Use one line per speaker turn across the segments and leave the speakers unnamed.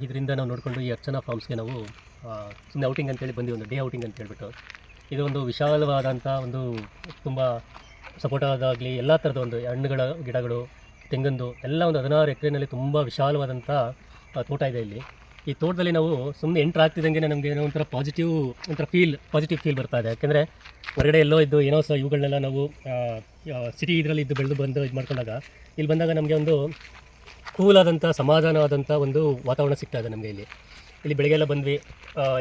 ಇದರಿಂದ ನಾವು ನೋಡಿಕೊಂಡು ಈ ಅರ್ಚನಾ ಫಾರ್ಮ್ಸ್ಗೆ ನಾವು ಸುಮ್ಮನೆ ಔಟಿಂಗ್ ಅಂತೇಳಿ ಬಂದು ಒಂದು ಡೇ ಔಟಿಂಗ್ ಅಂತ ಹೇಳ್ಬಿಟ್ಟು ಇದು ಒಂದು ವಿಶಾಲವಾದಂಥ ಒಂದು ತುಂಬ ಸಪೋಟದಾಗಲಿ ಎಲ್ಲ ಥರದ ಒಂದು ಹಣ್ಣುಗಳ ಗಿಡಗಳು ತೆಂಗಂದು ಎಲ್ಲ ಒಂದು 16 ಎಕರೆನಲ್ಲಿ ತುಂಬ ವಿಶಾಲವಾದಂಥ ತೋಟ ಇದೆ ಇಲ್ಲಿ. ಈ ತೋಟದಲ್ಲಿ ನಾವು ಸುಮ್ಮನೆ ಎಂಟ್ರ್ ಆಗ್ತಿದ್ದಂಗೆ ನಮಗೆ ಏನೋ ಒಂಥರ ಪಾಸಿಟಿವ್ ಫೀಲ್ ಬರ್ತಾ ಇದೆ. ಯಾಕೆಂದರೆ ಹೊರಗಡೆ ಎಲ್ಲೋ ಇದ್ದು ಏನೋ ಸಹ ಇವುಗಳನ್ನೆಲ್ಲ ನಾವು ಸಿಟಿ ಇದರಲ್ಲಿ ಇದ್ದು ಬೆಳೆದು ಬಂದು ಇದು ಮಾಡ್ಕೊಂಡಾಗ ಇಲ್ಲಿ ಬಂದಾಗ ನಮಗೆ ಒಂದು ಕೂಲಾದಂಥ ಸಮಾಧಾನವಾದಂಥ ಒಂದು ವಾತಾವರಣ ಸಿಗ್ತಾ ಇದೆ ನಮಗೆ ಇಲ್ಲಿ ಬೆಳಗ್ಗೆ ಎಲ್ಲ ಬಂದ್ವಿ,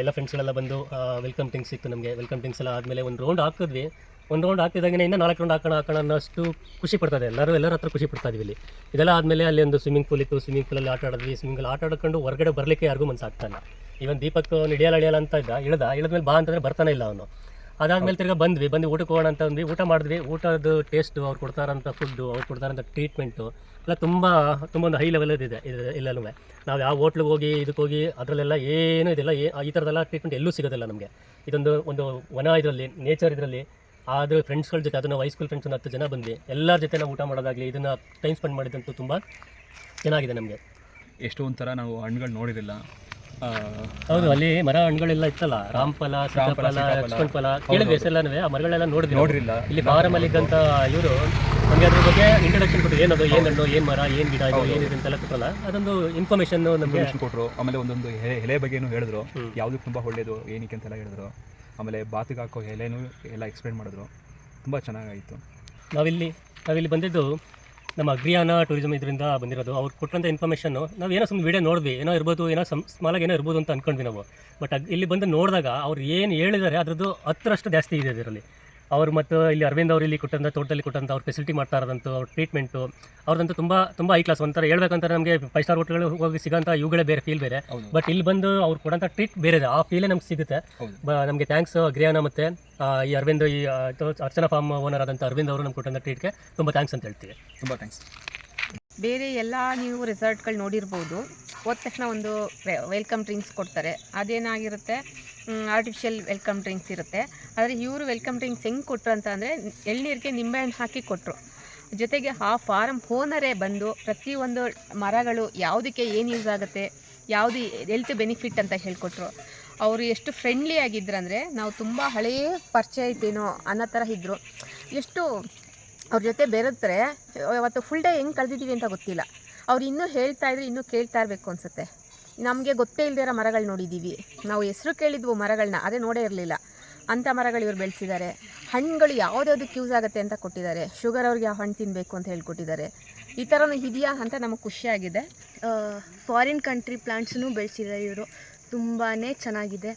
ಎಲ್ಲ ಫ್ರೆಂಡ್ಸ್ಗಳೆಲ್ಲ ಬಂದು ವೆಲ್ಕಮ್ ಡ್ರಿಂಕ್ಸ್ ಸಿಕ್ತು ನಮಗೆ. ವೆಲ್ಕಮ್ ಡ್ರಿಂಕ್ಸ್ ಎಲ್ಲ ಆದಮೇಲೆ ಒಂದು ರೌಂಡ್ ಹಾಕಿದ್ವಿ. ಒಂದು ರೌಂಡ್ ಹಾಕ್ತಿದ್ದಂಗೆ ಇನ್ನೂ 4 ರೌಂಡ್ ಹಾಕೋಣ ಅನ್ನೋಷ್ಟು ಖುಷಿ ಪಡ್ತದೆ. ಎಲ್ಲರ ಹತ್ರ ಖುಷಿ ಪಡ್ತಾ ಇದೀವಿ ಇಲ್ಲಿ. ಇದೆಲ್ಲ ಆದಮೇಲೆ ಅಲ್ಲಿ ಒಂದು ಸ್ವಿಮ್ಮಿಂಗ್ ಪೂಲ್ ಇತ್ತು. ಸ್ವಿಮ್ಮಿಂಗ್ ಪೂಲಲ್ಲಿ ಆಟ ಆಡಿದ್ವಿ. ಸ್ವಿಮ್ಮಿಂಗಲ್ಲಿ ಆಟ ಆಡ್ಕೊಂಡು ಹೊರಗಡೆ ಬರಲಿಕ್ಕೆ ಯಾರಿಗೂ ಮನಸ್ಸಾಗ್ತಾ ಇಲ್ಲ. ಇವನ್ ದೀಪಕ್ ಇಳಿಯಲ್ಲ ಅಂತ ಇಳಿದ್ಮೇಲೆ ಬಾ ಅಂತಂದರೆ ಬರ್ತಾನೆ ಇಲ್ಲ ಅವನು. ಅದಾದಮೇಲೆ ತಿರ್ಗಿ ಬಂದು ಊಟಕ್ಕೆ ಹೋಗೋಣ ಅಂತ ಅಂದ್ವಿ. ಊಟ ಮಾಡಿದ್ವಿ. ಊಟದ ಟೇಸ್ಟು, ಅವ್ರು ಕೊಡ್ತಾರಂಥ ಫುಡ್ಡು, ಅವ್ರು ಕೊಡ್ತಾರಂಥ ಟ್ರೀಟ್ಮೆಂಟು ಎಲ್ಲ ತುಂಬ ಒಂದು ಹೈ ಲೆವೆಲದಿದೆ ಇಲ್ಲೂ. ನಾವು ಯಾವ ಹೋಟ್ಲಿಗೆ ಹೋಗಿ ಇದಕ್ಕೆ ಹೋಗಿ ಅದರಲ್ಲೆಲ್ಲ ಏನೂ ಇದೆಲ್ಲ ಈ ಥರದ್ದೆಲ್ಲ ಟ್ರೀಟ್ಮೆಂಟ್ ಎಲ್ಲೂ ಸಿಗೋದಿಲ್ಲ ನಮಗೆ. ಒಂದು ವನ ಇದರಲ್ಲಿ, ನೇಚರ್ ಇದರಲ್ಲಿ, ಆದರೆ ಫ್ರೆಂಡ್ಸ್ಗಳ ಜೊತೆ, ಅದನ್ನು ಹೈಸ್ಕೂಲ್ ಫ್ರೆಂಡ್ಸ್ ಒಂದು 10 ಜನ ಬಂದ್ವಿ. ಎಲ್ಲರ ಜೊತೆ ನಾವು ಊಟ ಮಾಡೋದಾಗಲಿ, ಇದನ್ನು ಟೈಮ್ ಸ್ಪೆಂಡ್ ಮಾಡಿದಂತೂ ತುಂಬ ಚೆನ್ನಾಗಿದೆ ನಮಗೆ.
ಎಷ್ಟೋ ಒಂಥರ ನಾವು ಹಣ್ಣುಗಳು ನೋಡಿರಲಿಲ್ಲ.
ಹೌದು, ಅಲ್ಲಿ ಮರ ಹಣ್ಣುಗಳೆಲ್ಲ ಇತ್ತಲ್ಲ, ರಾಮಫಲ, ಸೀತಾಫಲ, ಲಕ್ಷ್ಮಣ ಫಲ ಕೇಳಿದ್ವಿ. ಹೆಸರೆಲ್ಲನೂ ಆ ಮರಗಳೆಲ್ಲ ನೋಡಿರಲಿಲ್ಲ. ಇಲ್ಲಿ ಫಾರಮಲ್ಲಿ ಇದ್ದಂಥ ಇವರು ನಮಗೆ ಅದ್ರ ಬಗ್ಗೆ ಇಂಟ್ರಡಕ್ಷನ್ ಕೊಟ್ಟರು. ಏನದು, ಏನು ಹಣ್ಣು, ಏನು ಮರ, ಏನು ಗಿಡ, ಇದು ಏನಿದೆ ಅಂತೆಲ್ಲ ಕೊಟ್ಟರಲ್ಲ, ಅದೊಂದು ಇನ್ಫಾರ್ಮೇಷನ್ ನಮಗೆ
ಕೊಟ್ಟರು. ಆಮೇಲೆ ಒಂದೊಂದು ಎಲೆ ಬಗ್ಗೆನೂ ಹೇಳಿದ್ರು, ಯಾವುದಕ್ಕೆ ತುಂಬ ಒಳ್ಳೆಯದು ಏನಕ್ಕೆ ಅಂತೆಲ್ಲ ಹೇಳಿದ್ರು. ಆಮೇಲೆ ಬಾತಿಗೆ ಹಾಕೋ ಎಲೆನೂ ಎಲ್ಲ ಎಕ್ಸ್ಪ್ಲೇನ್ ಮಾಡಿದ್ರು. ತುಂಬ ಚೆನ್ನಾಗಾಯಿತು. ನಾವಿಲ್ಲಿ ಬಂದಿದ್ದು ನಮ್ಮ ಅಗ್ರಿಯಾನ ಟೂರಿಸಮ್ ಇದರಿಂದ ಬಂದಿರೋದು. ಅವ್ರು ಕೊಟ್ಟಂಥ ಇನ್ಫಾರ್ಮೇಷನ್ನು ನಾವು ಏನೋ ಸುಮ್ಮನೆ ವೀಡಿಯೋ ನೋಡಿದ್ವಿ, ಏನೋ ಇರ್ಬೋದು, ಏನೋ ಸ್ಮಾಲಾಗಿ ಏನೋ ಇರ್ಬೋದು ಅಂತ ಅಂದ್ಕೊಂಡ್ವಿ ನಾವು. ಬಟ್ ಇಲ್ಲಿ ಬಂದು ನೋಡಿದಾಗ ಅವ್ರು ಏನು ಹೇಳಿದ್ದಾರೆ ಅದರದ್ದು 10ರಷ್ಟು ಜಾಸ್ತಿ ಇದೆ ಇದರಲ್ಲಿ. ಅವರು ಮತ್ತು ಇಲ್ಲಿ ಅರವಿಂದ್ ಅವರು ಇಲ್ಲಿ ಕೊಟ್ಟಂಥ ತೋಟದಲ್ಲಿ ಕೊಟ್ಟಂಥ ಅವ್ರು ಫೆಸಿಲಿಟಿ ಮಾಡ್ತಾ ಇರೋದಂತೂ, ಅವ್ರ ಟ್ರೀಟ್ಮೆಂಟು ಅವ್ರದಂತೂ ತುಂಬ ಹೈ ಕ್ಲಾಸ್. ಒಂಥರ ಹೇಳ್ಬೇಕಂತಾರೆ ನಮಗೆ 5 ಸ್ಟಾರ್ ಹೋಟೆಲ್ಗಳು ಹೋಗಿ ಸಿಗೋಂಥ ಇವುಗಳೇ ಬೇರೆ ಫೀಲ್ ಬೇರೆ. ಬಟ್ ಇಲ್ಲಿ ಬಂದು ಅವ್ರು ಕೊಡೋಂಥ ಟ್ರೀಟ್ ಬೇರೆ ಇದೆ, ಆ ಫೀಲೇ ನಮ್ಗೆ ಸಿಗುತ್ತೆ. ನಮಗೆ ಥ್ಯಾಂಕ್ಸ್ ಅಗ್ರಿಯಾನ ಮತ್ತು ಈ ಅರವಿಂದ್, ಈ ಅರ್ಚನಾ ಫಾರ್ಮ್ ಓನರ್ ಆದಂಥ ಅರವಿಂದ್ ಅವರು ನಮ್ಗೆ ಕೊಟ್ಟಂಥ ಟ್ರೀಟ್ಗೆ ತುಂಬ ಥ್ಯಾಂಕ್ಸ್ ಅಂತ ಹೇಳ್ತೀವಿ. ತುಂಬ ಥ್ಯಾಂಕ್ಸ್.
ಬೇರೆ ಎಲ್ಲ ನೀವು ರೆಸಾರ್ಟ್ಗಳು ನೋಡಿರ್ಬೋದು, ಹೋದ ತಕ್ಷಣ ಒಂದು ವೆಲ್ಕಮ್ ಡ್ರಿಂಕ್ಸ್ ಕೊಡ್ತಾರೆ. ಅದೇನಾಗಿರುತ್ತೆ, ಆರ್ಟಿಫಿಷಿಯಲ್ ವೆಲ್ಕಮ್ ಡ್ರಿಂಕ್ಸ್ ಇರುತ್ತೆ. ಆದರೆ ಇವರು ವೆಲ್ಕಮ್ ಡ್ರಿಂಕ್ಸ್ ಹೆಂಗೆ ಕೊಟ್ಟರು ಅಂತ ಅಂದರೆ, ಎಳ್ನೀರಿಗೆ ನಿಂಬೆಹಣ್ಣು ಹಾಕಿ ಕೊಟ್ಟರು. ಜೊತೆಗೆ ಆ ಫಾರಮ್ ಓನರೇ ಬಂದು ಪ್ರತಿಯೊಂದು ಮರಗಳು ಯಾವುದಕ್ಕೆ ಏನು ಯೂಸ್ ಆಗುತ್ತೆ, ಯಾವುದು ಹೆಲ್ತ್ ಬೆನಿಫಿಟ್ ಅಂತ ಹೇಳಿಕೊಟ್ರು. ಅವರು ಎಷ್ಟು ಫ್ರೆಂಡ್ಲಿ ಆಗಿದ್ರಂದರೆ, ನಾವು ತುಂಬ ಹಳೆಯ ಪರಿಚಯ ಐತೇನೋ ಅನ್ನೋ ಥರ ಇದ್ದರು. ಎಷ್ಟು ಅವ್ರ ಜೊತೆ ಬೆರೆತ್ರೆ ಅವತ್ತು ಫುಲ್ ಡೇ ಹೆಂಗೆ ಕಳೆದಿದ್ದೀವಿ ಅಂತ ಗೊತ್ತಿಲ್ಲ. ಅವ್ರು ಇನ್ನೂ ಹೇಳ್ತಾಯಿದ್ರೆ ಇನ್ನೂ ಕೇಳ್ತಾ ಇರಬೇಕು ಅನಿಸುತ್ತೆ. ನಮಗೆ ಗೊತ್ತೇ ಇಲ್ಲದೇ ಇರೋ ಮರಗಳು ನೋಡಿದ್ದೀವಿ. ನಾವು ಹೆಸರು ಕೇಳಿದ್ವು ಮರಗಳನ್ನ, ಅದೇ ನೋಡೇ ಇರಲಿಲ್ಲ. ಅಂಥ ಮರಗಳು ಇವ್ರು ಬೆಳೆಸಿದ್ದಾರೆ. ಹಣ್ಣುಗಳು ಯಾವುದ್ಯಾವುದಕ್ಕೆ ಯೂಸ್ ಆಗುತ್ತೆ ಅಂತ ಕೊಟ್ಟಿದ್ದಾರೆ. ಶುಗರ್ ಅವ್ರಿಗೆ ಯಾವ ಹಣ್ಣು ತಿನ್ನಬೇಕು ಅಂತ ಹೇಳ್ಕೊಟ್ಟಿದ್ದಾರೆ. ಈ ಥರನೂ ಇದೆಯಾ ಅಂತ ನಮಗೆ ಖುಷಿಯಾಗಿದೆ.
ಫಾರಿನ್ ಕಂಟ್ರಿ ಪ್ಲಾಂಟ್ಸನ್ನು ಬೆಳೆಸಿದ್ದಾರೆ ಇವರು, ತುಂಬಾ ಚೆನ್ನಾಗಿದೆ.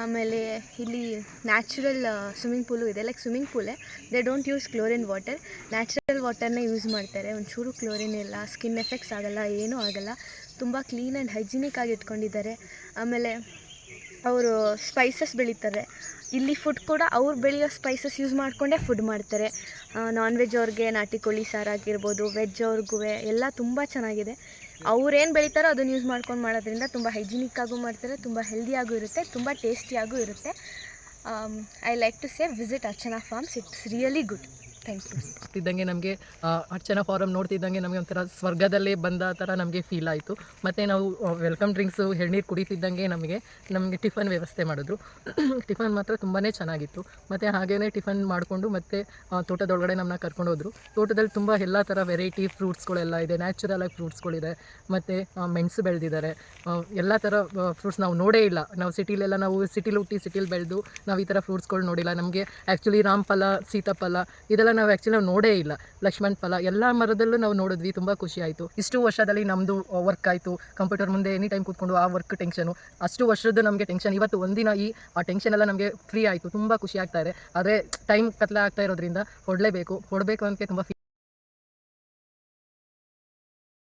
ಆಮೇಲೆ ಇಲ್ಲಿ ನ್ಯಾಚುರಲ್ ಸ್ವಿಮ್ಮಿಂಗ್ ಪೂಲು ಇದೆ. ಲೈಕ್ ಸ್ವಿಮ್ಮಿಂಗ್ ಪೂಲೇ, they don't use chlorine water, natural ವಾಟರ್ನೇ ಯೂಸ್ ಮಾಡ್ತಾರೆ. ಒಂಚೂರು ಕ್ಲೋರಿನ್ ಇಲ್ಲ, ಸ್ಕಿನ್ ಎಫೆಕ್ಟ್ಸ್ ಆಗೋಲ್ಲ, ಏನೂ ಆಗೋಲ್ಲ. ತುಂಬ ಕ್ಲೀನ್ ಆ್ಯಂಡ್ ಹೈಜಿನಿಕ್ ಆಗಿ ಇಟ್ಕೊಂಡಿದ್ದಾರೆ. ಆಮೇಲೆ ಅವರು ಸ್ಪೈಸಸ್ ಬೆಳೀತಾರೆ. ಇಲ್ಲಿ ಫುಡ್ ಕೂಡ ಅವ್ರು ಬೆಳೆಯೋ ಸ್ಪೈಸಸ್ ಯೂಸ್ ಮಾಡಿಕೊಂಡೇ ಫುಡ್ ಮಾಡ್ತಾರೆ. ನಾನ್ ವೆಜ್ ಅವ್ರಿಗೆ ನಾಟಿ ಕೋಳಿ ಸಾರಾಗಿರ್ಬೋದು, ವೆಜ್ ಅವ್ರಿಗೂ ಎಲ್ಲ ತುಂಬ ಚೆನ್ನಾಗಿದೆ. ಅವ್ರೇನು ಬೆಳೀತಾರೋ ಅದನ್ನು ಯೂಸ್ ಮಾಡ್ಕೊಂಡು ಮಾಡೋದ್ರಿಂದ ತುಂಬ ಹೈಜಿನಿಕ್ಕಾಗೂ ಮಾಡ್ತಾರೆ, ತುಂಬ ಹೆಲ್ದಿಯಾಗೂ ಇರುತ್ತೆ, ತುಂಬ ಟೇಸ್ಟಿಯಾಗೂ ಇರುತ್ತೆ. I like to say visit Archana farms, it's really good. Thank you.
ಇದ್ದಂಗೆ ನಮಗೆ ಅರ್ಚನಾ ಫಾರಮ್ ನೋಡ್ತಿದ್ದಂಗೆ ನಮಗೆ ಒಂಥರ ಸ್ವರ್ಗದಲ್ಲೇ ಬಂದ ಥರ ನಮಗೆ ಫೀಲ್ ಆಯಿತು. ಮತ್ತು ನಾವು ವೆಲ್ಕಮ್ ಡ್ರಿಂಕ್ಸು, ಎಳ್ನೀರು ಕುಡಿತಿದ್ದಂಗೆ ನಮಗೆ ಟಿಫನ್ ವ್ಯವಸ್ಥೆ ಮಾಡಿದ್ರು. ಟಿಫನ್ ಮಾತ್ರ ತುಂಬಾ ಚೆನ್ನಾಗಿತ್ತು. ಮತ್ತು ಹಾಗೆಯೇ ಟಿಫನ್ ಮಾಡಿಕೊಂಡು ಮತ್ತು ತೋಟದೊಳಗಡೆ ನಮ್ಮನ್ನ ಕರ್ಕೊಂಡು ಹೋದರು. ತೋಟದಲ್ಲಿ ತುಂಬ ಎಲ್ಲ ಥರ ವೆರೈಟಿ ಫ್ರೂಟ್ಸ್ಗಳೆಲ್ಲ ಇದೆ, ನ್ಯಾಚುರಲಾಗಿ ಫ್ರೂಟ್ಸ್ಗಳಿದೆ. ಮತ್ತು ಮೆಣಸು ಬೆಳೆದಿದ್ದಾರೆ. ಎಲ್ಲ ಥರ ಫ್ರೂಟ್ಸ್ ನಾವು ನೋಡೇ ಇಲ್ಲ. ನಾವು ಸಿಟಿಲೆಲ್ಲ ನಾವು ಸಿಟಿಲಿ ಹುಟ್ಟಿ ಸಿಟಿಲಿ ಬೆಳೆದು ನಾವು ಈ ಥರ ಫ್ರೂಟ್ಸ್ಗಳು ನೋಡಿಲ್ಲ. ನಮಗೆ ಆ್ಯಕ್ಚುಲಿ ರಾಮಫಲ, ಸೀತಾಫಲ ಇದೆಲ್ಲ ನಾವು ಆ್ಯಕ್ಚುಲಿ ನೋಡೇ ಇಲ್ಲ. ಲಕ್ಷ್ಮಣ ಫಲ ಎಲ್ಲ ಮರದಲ್ಲೂ ನಾವು ನೋಡಿದ್ವಿ. ತುಂಬ ಖುಷಿ ಆಯಿತು. ಇಷ್ಟು ವರ್ಷದಲ್ಲಿ ನಮ್ಮದು ವರ್ಕ್ ಆಯಿತು. ಕಂಪ್ಯೂಟರ್ ಮುಂದೆ ಎನಿ ಟೈಮ್ ಕೂತ್ಕೊಂಡು ಆ ವರ್ಕ್ ಟೆನ್ಷನು, ಅಷ್ಟು ವರ್ಷದ್ದು ನಮಗೆ ಟೆನ್ಷನ್. ಇವತ್ತು ಒಂದಿನ ಆ ಟೆನ್ಷನ್ ಎಲ್ಲ ನಮಗೆ ಫ್ರೀ ಆಯಿತು. ತುಂಬ ಖುಷಿ ಆಗ್ತಾ ಇದೆ. ಆದರೆ ಟೈಮ್ ಕತ್ಲೆ ಆಗ್ತಾ ಇರೋದ್ರಿಂದ ಕೊಡಬೇಕು ಅಂತ ತುಂಬ